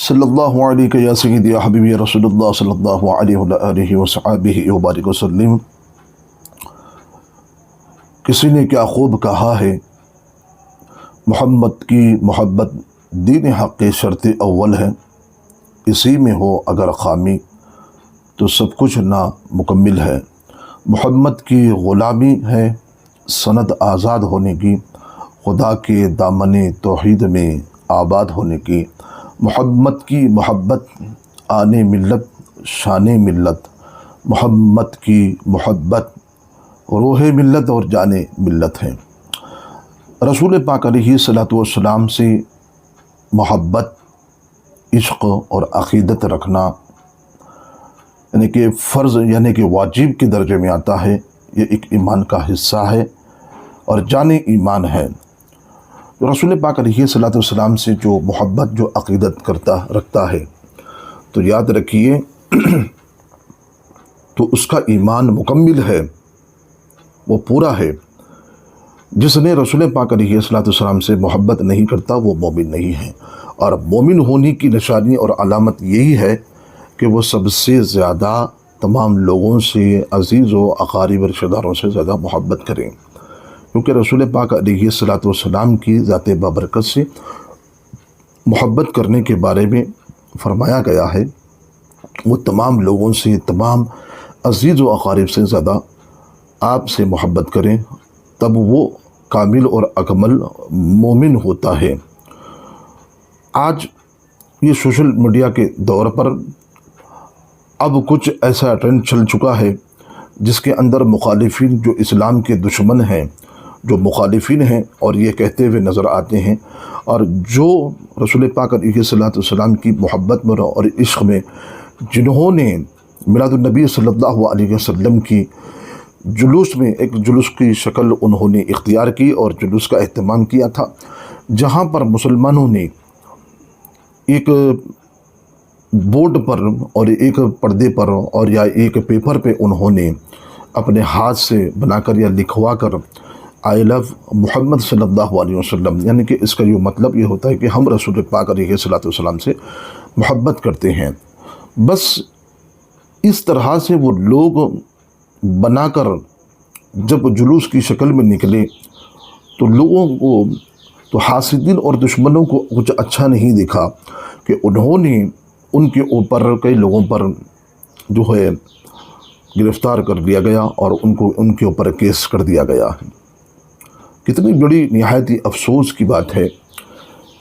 صلی اللہ علیہ یا سیدی یا حبیبی یا رسول اللہ صلی اللہ علیہ وآلہ وصحبہ وبارک وسلم۔ کسی نے کیا خوب کہا ہے، محمد کی محبت دین حق کی شرط اول ہے، اسی میں ہو اگر خامی تو سب کچھ نامکمل ہے۔ محمد کی غلامی ہے سند آزاد ہونے کی، خدا کے دامن توحید میں آباد ہونے کی۔ محمد کی محبت آنے ملت شان ملت، محمد کی محبت روح ملت اور جان ملت ہے۔ رسول پاک علیہ الصلوۃ والسلام سے محبت، عشق اور عقیدت رکھنا یعنی کہ فرض یعنی کہ واجب کے درجے میں آتا ہے۔ یہ ایک ایمان کا حصہ ہے اور جان ایمان ہے۔ رسول پاک علیہ الصلوۃ والسلام سے جو محبت، جو عقیدت رکھتا ہے تو یاد رکھیے تو اس کا ایمان مکمل ہے، وہ پورا ہے۔ جس نے رسول پاک علیہ الصلوۃ والسلام سے محبت نہیں کرتا وہ مومن نہیں ہے، اور مومن ہونے کی نشانی اور علامت یہی ہے کہ وہ سب سے زیادہ تمام لوگوں سے، عزیز و اقارب رشتہ داروں سے زیادہ محبت کریں، کیونکہ رسول پاک علیہ الصلوۃ والسلام کی ذات بابرکت سے محبت کرنے کے بارے میں فرمایا گیا ہے وہ تمام لوگوں سے، تمام عزیز و اقارب سے زیادہ آپ سے محبت کریں، تب وہ کامل اور اکمل مومن ہوتا ہے۔ آج یہ سوشل میڈیا کے دور پر اب کچھ ایسا ٹرینڈ چل چکا ہے جس کے اندر مخالفین، جو اسلام کے دشمن ہیں، جو مخالفین ہیں اور یہ کہتے ہوئے نظر آتے ہیں، اور جو رسول پاک علیہ الصلوۃ والسلام کی محبت میں اور عشق میں جنہوں نے میلاد النبی صلی اللہ علیہ وسلم کی جلوس میں ایک جلوس کی شکل انہوں نے اختیار کی اور جلوس کا اہتمام کیا تھا، جہاں پر مسلمانوں نے ایک بورڈ پر اور ایک پردے پر اور یا ایک پیپر پہ انہوں نے اپنے ہاتھ سے بنا کر یا لکھوا کر آئی لو محمد صلی اللہ علیہ وسلم، یعنی کہ اس کا یہ مطلب یہ ہوتا ہے کہ ہم رسول پاک علیہ الصلوۃ والسلام سے محبت کرتے ہیں۔ بس اس طرح سے وہ لوگ بنا کر جب جلوس کی شکل میں نکلے تو لوگوں کو، تو حاسدین اور دشمنوں کو کچھ اچھا نہیں دکھا کہ انہوں نے ان کے اوپر کئی لوگوں پر جو ہے گرفتار کر دیا گیا اور ان کے اوپر کیس کر دیا گیا ہے۔ کتنی بڑی نہایت ہی افسوس کی بات ہے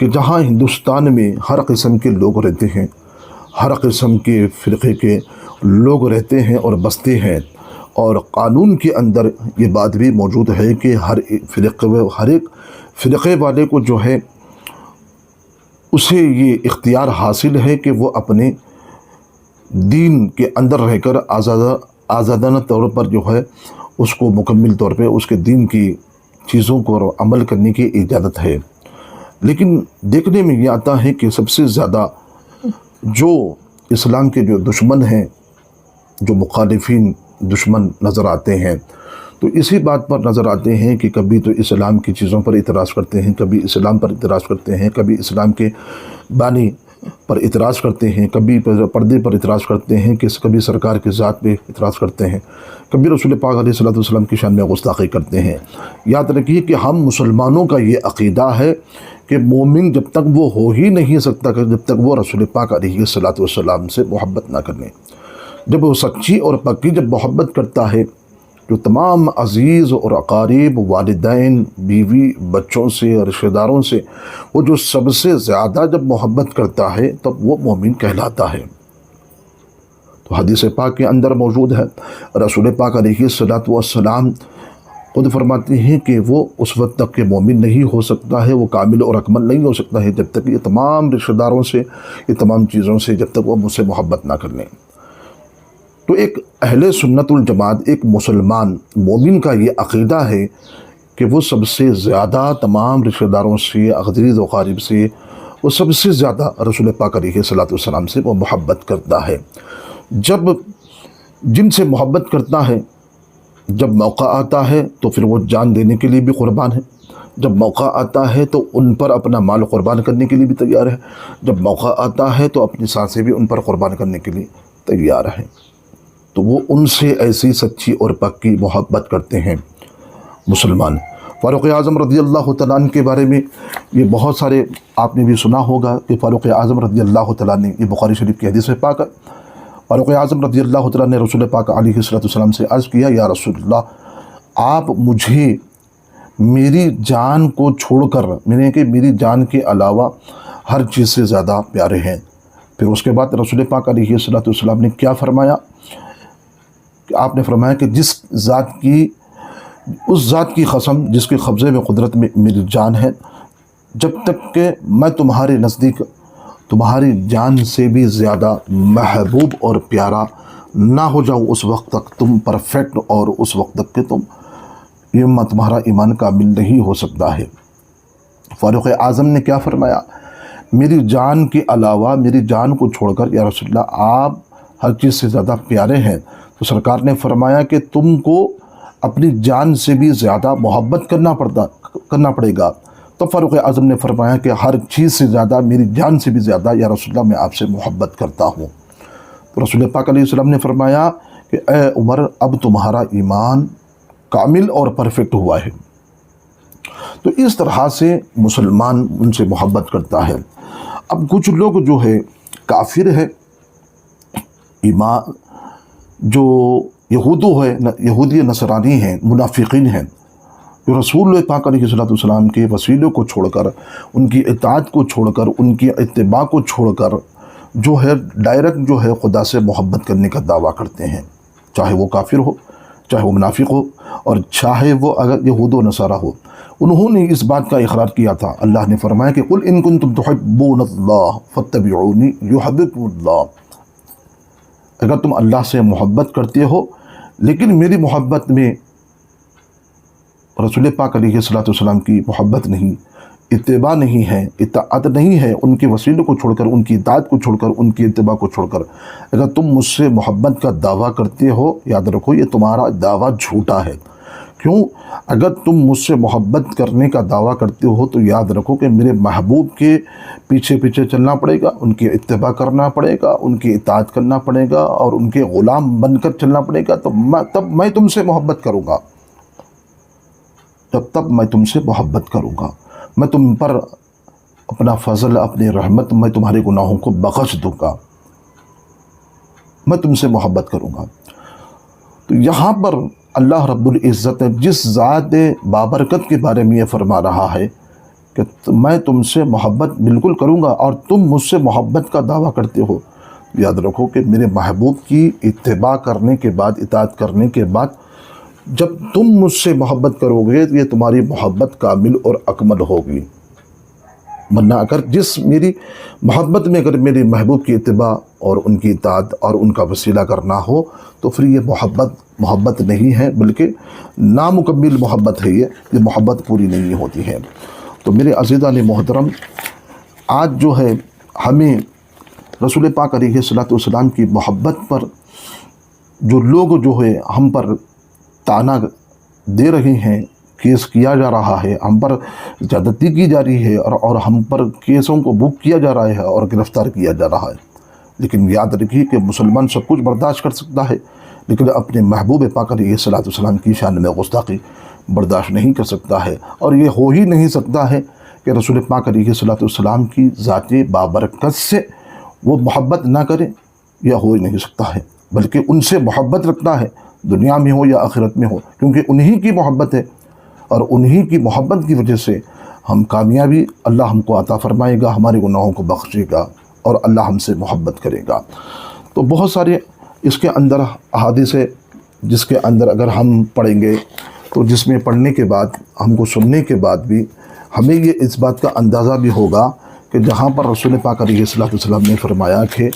کہ جہاں ہندوستان میں ہر قسم کے لوگ رہتے ہیں، ہر قسم کے فرقے کے لوگ رہتے ہیں اور بستے ہیں، اور قانون کے اندر یہ بات بھی موجود ہے کہ ہر ایک فرقے والے کو جو ہے اسے یہ اختیار حاصل ہے کہ وہ اپنے دین کے اندر رہ کر آزادانہ طور پر جو ہے اس کو مکمل طور پہ اس کے دین کی چیزوں کو عمل کرنے کی اجازت ہے۔ لیکن دیکھنے میں یہ آتا ہے کہ سب سے زیادہ جو اسلام کے جو دشمن ہیں، جو مخالفین دشمن نظر آتے ہیں، تو اسی بات پر نظر آتے ہیں کہ کبھی تو اسلام کی چیزوں پر اعتراض کرتے ہیں، کبھی اسلام پر اعتراض کرتے ہیں، کبھی اسلام کے بانی پر اعتراض کرتے ہیں، کبھی پردے پر اعتراض کرتے ہیں، کبھی سرکار کی ذات پہ اعتراض کرتے ہیں، کبھی رسول پاک علیہ الصلوۃ والسلام کی شان میں گستاخی کرتے ہیں۔ یاد رکھیے کہ ہم مسلمانوں کا یہ عقیدہ ہے کہ مومن جب تک وہ ہو ہی نہیں سکتا کہ جب تک وہ رسول پاک علیہ الصلوۃ والسلام سے محبت نہ کرنے۔ جب وہ سچی اور پکی جب محبت کرتا ہے، جو تمام عزیز اور اقارب، والدین، بیوی، بچوں سے، رشتہ داروں سے وہ جو سب سے زیادہ جب محبت کرتا ہے تب وہ مومن کہلاتا ہے۔ تو حدیث پاک کے اندر موجود ہے، رسول پاک علیہ الصلوۃ والسلام خود فرماتے ہیں کہ وہ اس وقت تک کہ مومن نہیں ہو سکتا ہے، وہ کامل اور اکمل نہیں ہو سکتا ہے جب تک یہ تمام رشتہ داروں سے، یہ تمام چیزوں سے جب تک وہ مجھ سے محبت نہ کر لیں۔ تو ایک اہل سنت الجماعت، ایک مسلمان مومن کا یہ عقیدہ ہے کہ وہ سب سے زیادہ تمام رشتہ داروں سے، عزیز و اقارب سے، وہ سب سے زیادہ رسول پاک علیہ الصلوۃ والسلام سے وہ محبت کرتا ہے۔ جب جن سے محبت کرتا ہے، جب موقع آتا ہے تو پھر وہ جان دینے کے لیے بھی قربان ہے، جب موقع آتا ہے تو ان پر اپنا مال قربان کرنے کے لیے بھی تیار ہے، جب موقع آتا ہے تو اپنی سانسیں بھی ان پر قربان کرنے کے لیے تیار ہیں۔ تو وہ ان سے ایسی سچی اور پکی محبت کرتے ہیں مسلمان۔ فاروق اعظم رضی اللہ تعالیٰ عنہ کے بارے میں یہ بہت سارے آپ نے بھی سنا ہوگا کہ فاروق اعظم رضی اللہ تعالیٰ عنہ، یہ بخاری شریف کی حدیث پاک ہے، فاروق اعظم رضی اللہ تعالیٰ نے رسول پاک علیہ السلام سے عرض کیا، یا رسول اللہ، آپ مجھے میری جان کو چھوڑ کر، یعنی کہ میری جان کے علاوہ ہر چیز سے زیادہ پیارے ہیں۔ پھر اس کے بعد رسول پاک علیہ السلام نے کیا فرمایا کہ آپ نے فرمایا کہ اس ذات کی قسم جس کے قبضے میں قدرت میں میری جان ہے، جب تک کہ میں تمہارے نزدیک تمہاری جان سے بھی زیادہ محبوب اور پیارا نہ ہو جاؤ، اس وقت تک تم پرفیکٹ، اور اس وقت تک کہ تمہارا ایمان کامل نہیں ہو سکتا ہے۔ فاروق اعظم نے کیا فرمایا؟ میری جان کے علاوہ، میری جان کو چھوڑ کر یا رسول اللہ آپ ہر چیز سے زیادہ پیارے ہیں۔ تو سرکار نے فرمایا کہ تم کو اپنی جان سے بھی زیادہ محبت کرنا پڑے گا۔ تو فاروق اعظم نے فرمایا کہ ہر چیز سے زیادہ، میری جان سے بھی زیادہ یا رسول اللہ میں آپ سے محبت کرتا ہوں۔ تو رسول پاک علیہ السلام نے فرمایا کہ اے عمر، اب تمہارا ایمان کامل اور پرفیکٹ ہوا ہے۔ تو اس طرح سے مسلمان ان سے محبت کرتا ہے۔ اب کچھ لوگ جو ہے کافر ہے، ایمان جو یہودی نصرانی ہیں، منافقین ہیں، جو رسول پاک علیہ السلام کے وسیلوں کو چھوڑ کر، ان کی اطاعت کو چھوڑ کر، ان کی اتباع کو چھوڑ کر جو ہے ڈائریکٹ جو ہے خدا سے محبت کرنے کا دعویٰ کرتے ہیں، چاہے وہ کافر ہو، چاہے وہ منافق ہو، اور چاہے وہ اگر یہود و نصارہ ہو۔ انہوں نے اس بات کا اقرار کیا تھا۔ اللہ نے فرمایا کہ قل ان کنتم تحبون اللہ فاتبعونی یحببکم اللہ، اگر تم اللہ سے محبت کرتے ہو لیکن میری محبت میں رسول پاک علیہ السلام کی محبت نہیں، اتباع نہیں ہے، اطاعت نہیں ہے، ان کے وسیلوں کو چھوڑ کر، ان کی اطاعت کو چھوڑ کر، ان کی اتباع کو چھوڑ کر اگر تم مجھ سے محبت کا دعویٰ کرتے ہو، یاد رکھو یہ تمہارا دعویٰ جھوٹا ہے۔ کیوں؟ اگر تم مجھ سے محبت کرنے کا دعویٰ کرتے ہو تو یاد رکھو کہ میرے محبوب کے پیچھے پیچھے چلنا پڑے گا، ان کی اتباع کرنا پڑے گا، ان کی اطاعت کرنا پڑے گا، اور ان کے غلام بن کر چلنا پڑے گا، تب میں تم سے محبت کروں گا، تب میں تم سے محبت کروں گا، میں تم پر اپنا فضل، اپنی رحمت، میں تمہارے گناہوں کو بخش دوں گا، میں تم سے محبت کروں گا۔ تو یہاں پر اللہ رب العزت جس ذات بابرکت کے بارے میں یہ فرما رہا ہے کہ میں تم سے محبت بالکل کروں گا، اور تم مجھ سے محبت کا دعویٰ کرتے ہو، یاد رکھو کہ میرے محبوب کی اتباع کرنے کے بعد، اطاعت کرنے کے بعد جب تم مجھ سے محبت کرو گے تو یہ تمہاری محبت کامل اور اکمل ہوگی۔ ورنہ اگر میری محبت میں اگر میری محبوب کی اتباع اور ان کی اطاعت اور ان کا وسیلہ کرنا ہو تو پھر یہ محبت نہیں ہے، بلکہ نامکمل محبت ہے، یہ محبت پوری نہیں ہوتی ہے۔ تو میرے عزیزان محترم، آج جو ہے ہمیں رسول پاک علیہ السلام کی محبت پر جو لوگ جو ہے ہم پر تانا دے رہے ہیں، کیس کیا جا رہا ہے، ہم پر زیادتی کی جا رہی ہے، اور ہم پر کیسوں کو بک کیا جا رہا ہے اور گرفتار کیا جا رہا ہے، لیکن یاد رکھیے کہ مسلمان سب کچھ برداشت کر سکتا ہے، لیکن اپنے محبوب پاک علیہ السلام کی شان میں گستاخی برداشت نہیں کر سکتا ہے، اور یہ ہو ہی نہیں سکتا ہے کہ رسول پاک علیہ السلام کی ذات بابرکت سے وہ محبت نہ کرے، یہ ہو ہی نہیں سکتا ہے، بلکہ ان سے محبت رکھتا ہے، دنیا میں ہو یا آخرت میں ہو، کیونکہ انہی کی محبت ہے، اور انہی کی محبت کی وجہ سے ہم کامیابی اللہ ہم کو عطا فرمائے گا، ہمارے گناہوں کو بخشے گا، اور اللہ ہم سے محبت کرے گا۔ تو بہت سارے اس کے اندر احادیث ہے جس کے اندر اگر ہم پڑھیں گے تو جس میں پڑھنے کے بعد، ہم کو سننے کے بعد بھی ہمیں یہ اس بات کا اندازہ بھی ہوگا کہ جہاں پر رسول پاک علیہ السلام نے فرمایا کہ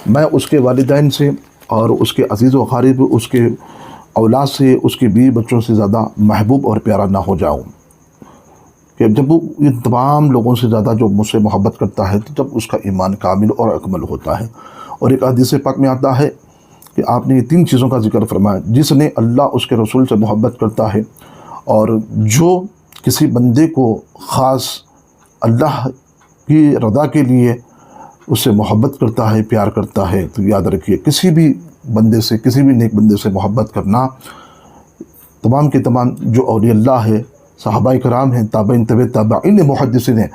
میں اس کے والدین سے اور اس کے عزیز و اقارب، اس کے اولاد سے، اس کے بیوی بچوں سے زیادہ محبوب اور پیارا نہ ہو جاؤں، کہ جب وہ ان تمام لوگوں سے زیادہ جو مجھ سے محبت کرتا ہے تو جب اس کا ایمان کامل اور اکمل ہوتا ہے۔ اور ایک حدیث پاک میں آتا ہے کہ آپ نے یہ 3 چیزوں کا ذکر فرمایا، جس نے اللہ اس کے رسول سے محبت کرتا ہے، اور جو کسی بندے کو خاص اللہ کی رضا کے لیے اس سے محبت کرتا ہے، پیار کرتا ہے، تو یاد رکھیے کسی بھی بندے سے، کسی بھی نیک بندے سے محبت کرنا، تمام کے تمام جو اولیاء اللہ ہے، صحابہ کرام ہیں، تابعین تبع تابعین محدثین ہیں،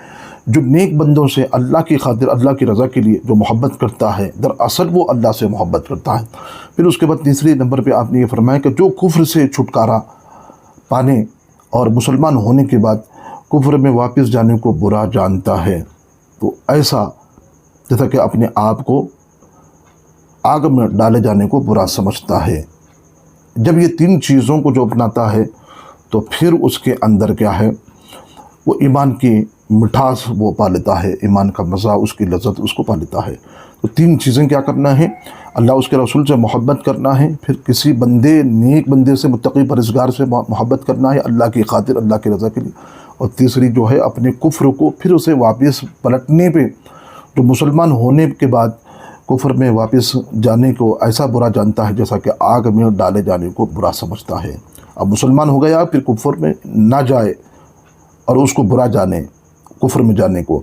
جو نیک بندوں سے اللہ کی خاطر، اللہ کی رضا کے لیے جو محبت کرتا ہے، دراصل وہ اللہ سے محبت کرتا ہے۔ پھر اس کے بعد تیسرے نمبر پہ آپ نے یہ فرمایا کہ جو کفر سے چھٹکارا پانے اور مسلمان ہونے کے بعد کفر میں واپس جانے کو برا جانتا ہے، تو ایسا جیسا کہ اپنے آپ کو آگ میں ڈالے جانے کو برا سمجھتا ہے۔ جب یہ تین چیزوں کو جو اپناتا ہے تو پھر اس کے اندر کیا ہے، وہ ایمان کی مٹھاس وہ پا لیتا ہے، ایمان کا مزہ، اس کی لذت اس کو پا لیتا ہے۔ تو تین چیزیں کیا کرنا ہے، اللہ اس کے رسول سے محبت کرنا ہے، پھر کسی بندے، نیک بندے سے، متقی پرہیزگار سے محبت کرنا ہے اللہ کی خاطر، اللہ کی رضا کے لیے، اور تیسری جو ہے اپنے کفر کو پھر اسے واپس پلٹنے پہ، جو مسلمان ہونے کے بعد کفر میں واپس جانے کو ایسا برا جانتا ہے جیسا کہ آگ میں ڈالے جانے کو برا سمجھتا ہے۔ اب مسلمان ہو گیا، پھر کفر میں نہ جائے اور اس کو برا جانے، کفر میں جانے کو،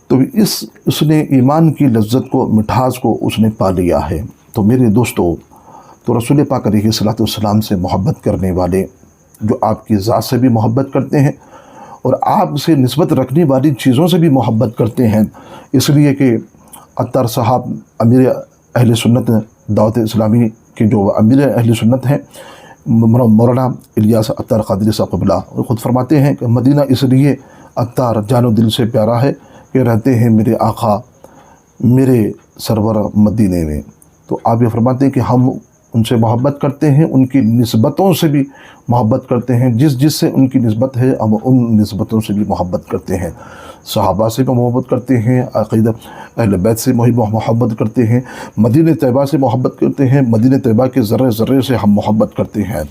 تو اس نے ایمان کی لذت کو، مٹھاس کو اس نے پا لیا ہے۔ تو میرے دوستو، تو رسول پاک علیہ الصلوۃ والسلام سے محبت کرنے والے، جو آپ کی ذات سے بھی محبت کرتے ہیں اور آپ سے نسبت رکھنے والی چیزوں سے بھی محبت کرتے ہیں، اس لیے کہ عطار صاحب امیر اہل سنت دعوت اسلامی کے جو امیر اہل سنت ہیں، مولانا الیاس عطار قادری صاحب قبلہ، خود فرماتے ہیں کہ مدینہ اس لیے عطار جان و دل سے پیارا ہے کہ رہتے ہیں میرے آقا میرے سرور مدینے میں۔ تو آپ یہ فرماتے ہیں کہ ہم ان سے محبت کرتے ہیں، ان کی نسبتوں سے بھی محبت کرتے ہیں، جس سے ان کی نسبت ہے ہم ان نسبتوں سے بھی محبت کرتے ہیں، صحابہ سے بھی محبت کرتے ہیں، عقیدہ اہل بیت سے محبت کرتے ہیں، مدینہ طیبہ سے محبت کرتے ہیں، مدینہ طیبہ کے ذرے ذرے سے ہم محبت کرتے ہیں۔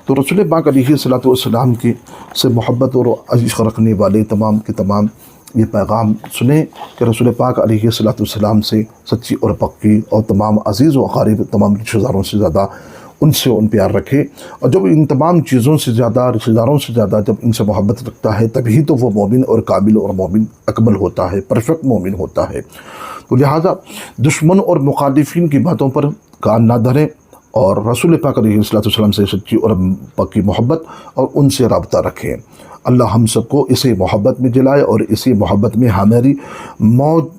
تو رسول پاک علیہ الصلوۃ والسلام کی سے محبت اور عشق رکھنے والے تمام کے تمام یہ پیغام سنیں کہ رسول پاک علیہ الصلوۃ والسلام سے سچی اور پکی اور تمام عزیز و اقارب، تمام رشتہ داروں سے زیادہ ان سے پیار رکھے، اور جب ان تمام چیزوں سے زیادہ، رشتہ داروں سے زیادہ جب ان سے محبت رکھتا ہے، تبھی تو وہ مومن اور کامل اور مومن اکمل ہوتا ہے، پرفیکٹ مومن ہوتا ہے۔ تو لہٰذا دشمن اور مخالفین کی باتوں پر کان نہ دھریں، اور رسول پاک علیہ الصلوۃ والسلام سے سچی اور پکی محبت اور ان سے رابطہ رکھیں۔ اللہ ہم سب کو اسی محبت میں جلائے اور اسی محبت میں ہماری موت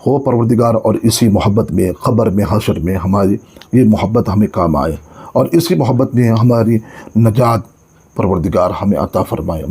ہو پروردگار، اور اسی محبت میں قبر میں، حشر میں ہماری یہ محبت ہمیں کام آئے، اور اسی محبت میں ہماری نجات پروردگار ہمیں عطا فرمائے۔